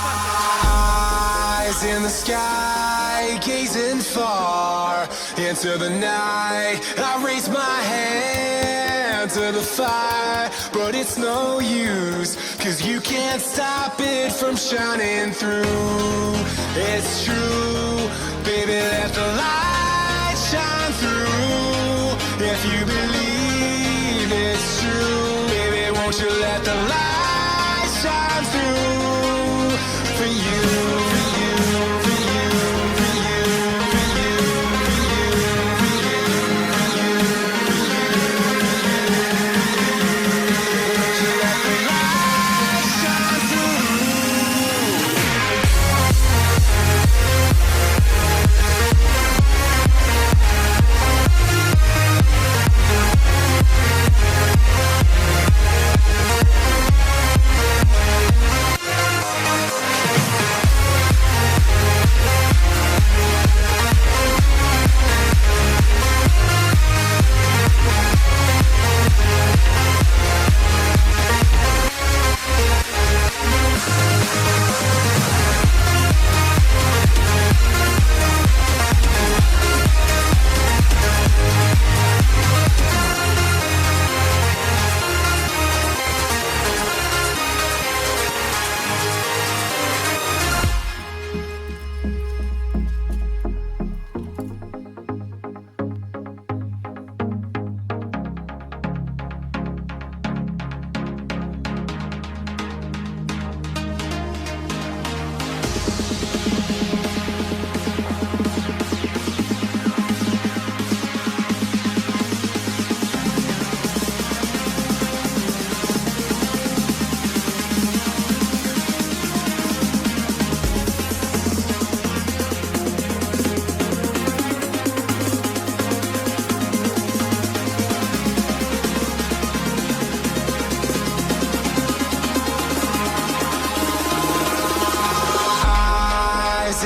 Eyes in the sky, gazing far into the night. I raise my hand to the fire, but it's no use, 'cause you can't stop it from shining through. It's true, baby, let the light shine through. If you believe it's true, baby, won't you let the light shine through for you.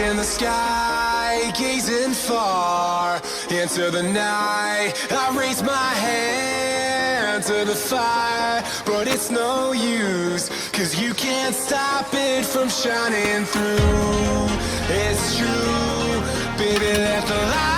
In the sky, gazing far into the night. I raise my hand to the fire, but it's no use, 'cause you can't stop it from shining through. It's true, baby, let the light